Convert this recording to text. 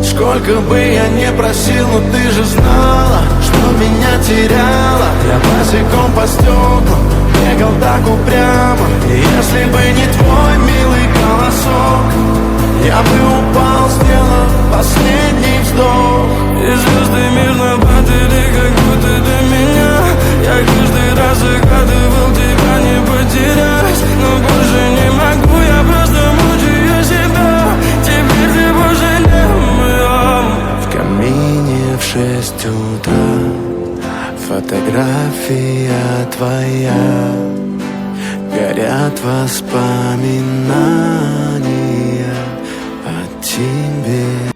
Сколько бы я не просил, но ты же знала, что меня теряла. Я босиком по стеклам бегал так упрямо. И если бы не твой милый голосок, я бы упал, сделав последний вздох. И звезды мирно падали, как будто до меня. Я каждый раз загадывал тебя не потерять, но больше не могу, я просто мучаю себя. Теперь ты пожалел. В камине в 6 утра фотография твоя. Горят воспоминания о тебе.